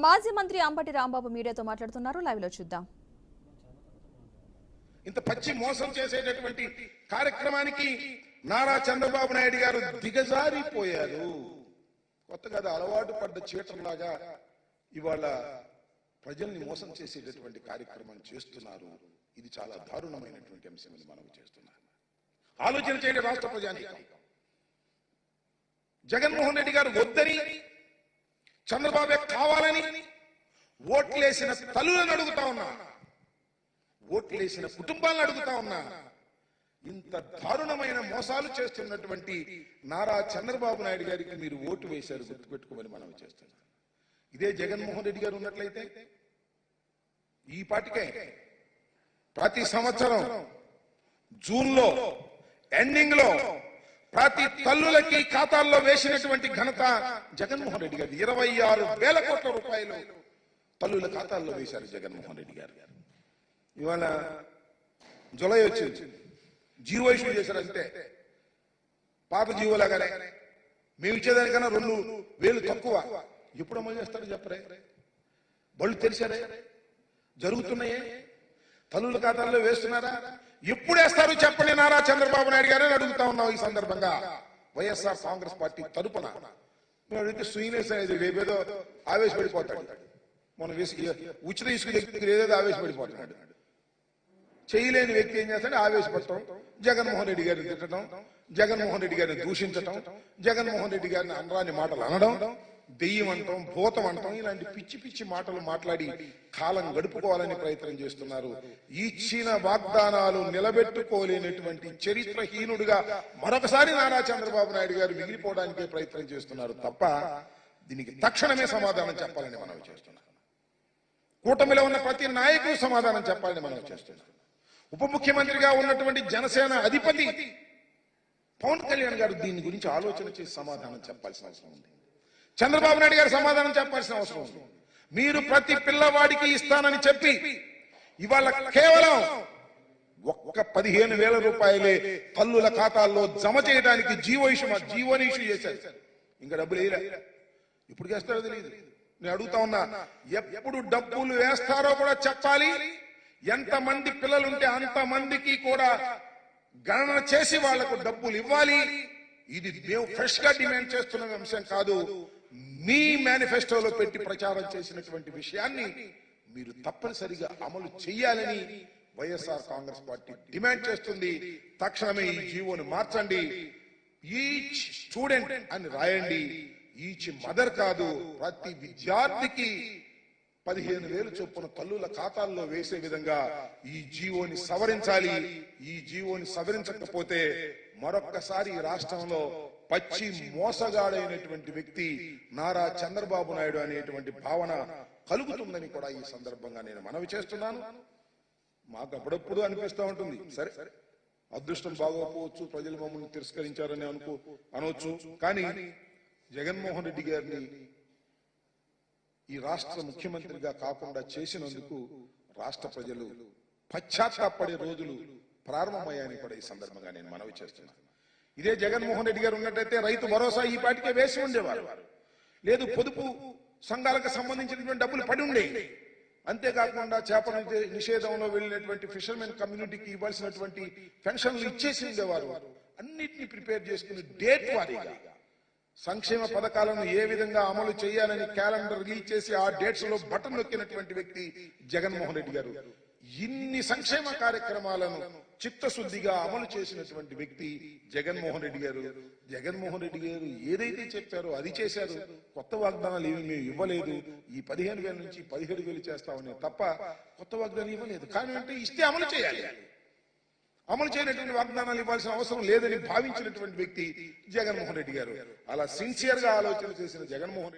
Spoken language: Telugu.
మాజీ మంత్రి అంబటి రాంబాబు మీడియాతో మాట్లాడుతున్నారు. లైవ్ లో చూద్దాం. ఇంత పచ్చి మోసం చేసేటటువంటి కార్యక్రమానికి నారా చంద్రబాబు నాయుడు గారు దిగజారిపోయారు. కొత్తగా అలవాటు పడ్డ చీటలాగా ఇవాళ ప్రజల్ని మోసం చేసేటటువంటి కార్యక్రమం చేస్తున్నారు. ఇది చాలా దారుణమైనటువంటి అంశం అని మనం చేస్తున్నారు. ఆలోచన చేయండి రాష్ట్ర ప్రజానీకం. జగన్మోహన్ రెడ్డి గారు వద్దని, చంద్రబాబు కావాలని ఓట్లేసిన తల్లులను అడుగుతా ఉన్నా, ఓట్లేసిన కుటుంబాలను అడుగుతా ఉన్నా. ఇంత దారుణమైన మోసాలు చేస్తున్నటువంటి నారా చంద్రబాబు నాయుడు గారికి మీరు ఓటు వేశారు, గుర్తుపెట్టుకోమని మనం చేస్తున్నాం. ఇదే జగన్మోహన్ రెడ్డి గారు ఉన్నట్లయితే ఈ పాటికే ప్రతి సంవత్సరం జూన్ లో ఎండింగ్ లో ప్రతి తల్లులకి ఖాతాల్లో వేసినటువంటి ఘనత జగన్మోహన్ రెడ్డి గారు. 26,000 కోట్ల రూపాయలు తల్లుల ఖాతాల్లో వేశారు జగన్మోహన్ రెడ్డి గారు. ఇవాళ జులై వచ్చింది, జీవో ఇష్యూ చేశారు. అంతే, పాత జీవోలాగానే మేము ఇచ్చేదానికన్నా 2,000 తక్కువ. ఎప్పుడు అమలు చేస్తారో చెప్పరే? బళ్ళు తెలిసారే? జరుగుతున్నాయే? తల్లుల ఖాతాల్లో వేస్తున్నారా? ఎప్పుడు వేస్తారు చెప్పండి నారా చంద్రబాబు నాయుడు గారు అడుగుతా ఉన్నాం. ఈ సందర్భంగా వైఎస్ఆర్ కాంగ్రెస్ పార్టీ తరపున మేము అడిగితే సుయినేస్ అనేది ఏదో ఆవేశపడిపోతాడు. మనం ఉచిత ఇసుక దగ్గర ఏదేదో ఆవేశపడిపోతున్నాడు. చేయలేని వ్యక్తి ఏం చేస్తాడు? ఆవేశపడటం, జగన్మోహన్ రెడ్డి గారిని తిట్టడం, జగన్మోహన్ రెడ్డి గారిని దూషించటం, జగన్మోహన్ రెడ్డి గారిని అనరాని మాటలు అనడం, దెయ్యం అంటాం, భూతం అంటాం, ఇలాంటి పిచ్చి పిచ్చి మాటలు మాట్లాడి కాలం గడుపుకోవాలని ప్రయత్నం చేస్తున్నారు. ఇచ్చిన వాగ్దానాలు నిలబెట్టుకోలేనటువంటి చరిత్రహీనుడిగా మరొకసారి నారా చంద్రబాబు నాయుడు గారు మిగిలిపోవడానికే ప్రయత్నం చేస్తున్నారు తప్ప దీనికి తక్షణమే సమాధానం చెప్పాలని మనం చేస్తున్నాం. కూటమిలో ఉన్న ప్రతి నాయకుడు సమాధానం చెప్పాలని మనం చేస్తున్నాం. ఉప ముఖ్యమంత్రిగా ఉన్నటువంటి జనసేన అధిపతి పవన్ కళ్యాణ్ గారు దీని గురించి ఆలోచన చేసి సమాధానం చెప్పాల్సిన అవసరం ఉంది. చంద్రబాబు నాయుడు గారు సమాధానం చెప్పాల్సిన అవసరం ఉంది. మీరు ప్రతి పిల్లవాడికి ఇస్తానని చెప్పి ఇవాళ కేవలం ఒక్క 15,000 రూపాయలే తల్లుల ఖాతాల్లో జమ చేయడానికి జీవోని ఇష్యూ చేశారు. ఇంకా డబ్బులు వేయలే. ఇప్పుడు వేస్తారో తెలియదు. నేను అడుగుతా ఉన్నా, ఎప్పుడు డబ్బులు వేస్తారో కూడా చెప్పాలి. ఎంతమంది పిల్లలుంటే అంతమందికి కూడా గణన చేసి వాళ్లకు డబ్బులు ఇవ్వాలి. ఇది మేము ఫ్రెష్ గా డిమాండ్ చేస్తున్న అంశం కాదు. మీ మేనిఫెస్టోలో పెట్టి ప్రచారం చేసినటువంటి విషయాన్ని మీరు తప్పనిసరిగా అమలు చేయాలని వైఎస్ఆర్ కాంగ్రెస్ పార్టీ డిమాండ్ చేస్తుంది. తక్షణమే ఈ జీవోను మార్చండి. ఈచ్ స్టూడెంట్ అని రాయండి. ఈచ్ మదర్ కాదు, ప్రతి విద్యార్థికి 15,000 చొప్పున తల్లుల ఖాతాల్లో వేసే విధంగా ఈ జీవోని సవరించాలి. ఈ జీవోని సవరించకపోతే మరొక్కసారి ఈ రాష్ట్రంలో పచ్చి మోసగాడైనటువంటి వ్యక్తి నారా చంద్రబాబు నాయుడు అనేటువంటి భావన కలుగుతుందని కూడా ఈ సందర్భంగా నేను మనవి చేస్తున్నాను. మాకు అప్పుడప్పుడు అనిపిస్తూ ఉంటుంది, సరే అదృష్టం బాగోకపోవచ్చు, ప్రజలు మమ్మల్ని తిరస్కరించారని అనవచ్చు. కానీ జగన్మోహన్ రెడ్డి గారిని ఈ రాష్ట్ర ముఖ్యమంత్రిగా కాకుండా చేసినందుకు రాష్ట్ర ప్రజలు పశ్చాత్తాపడే రోజులు ప్రారంభమయ్యాయని కూడా ఈ సందర్భంగా నేను మనవి చేస్తున్నాను. ఇదే జగన్మోహన్ రెడ్డి గారు ఉన్నట్టయితే రైతు భరోసా ఈ పాటికే వేసి ఉండేవారు. లేదు, పొదుపు సంఘాలకు సంబంధించినటువంటి డబ్బులు పడి ఉండే. అంతేకాకుండా చేపల నిషేధంలో వెళ్ళినటువంటి ఫిషర్మెన్ కమ్యూనిటీకి ఇవ్వాల్సినటువంటి పెన్షన్లు ఇచ్చేసి ఉండేవారు. అన్నిటినీ ప్రిపేర్ చేసుకుని డేట్ వారీగా సంక్షేమ పథకాలను ఏ విధంగా అమలు చేయాలని క్యాలెండర్ రిలీజ్ చేసి ఆ డేట్స్ లో బటన్ నొక్కినటువంటి వ్యక్తి జగన్మోహన్ రెడ్డి గారు. ఇన్ని సంక్షేమ కార్యక్రమాలను చిత్తశుద్ధిగా అమలు చేసినటువంటి వ్యక్తి జగన్మోహన్ రెడ్డి గారు. జగన్మోహన్ రెడ్డి గారు ఏదైతే చెప్పారో అది చేశారు. కొత్త వాగ్దానాలు ఏమి మేము ఇవ్వలేదు. ఈ 15,000 నుంచి 17,000 చేస్తామని తప్ప కొత్త వాగ్దానాలు ఇవ్వలేదు. కానీ అంటే ఇస్తే అమలు చేయాలి. అమలు చేయనటువంటి వాగ్దానాలు ఇవ్వాల్సిన అవసరం లేదని భావించినటువంటి వ్యక్తి జగన్మోహన్ రెడ్డి గారు. అలా సిన్సియర్ గా ఆలోచన చేసిన జగన్మోహన్ రెడ్డి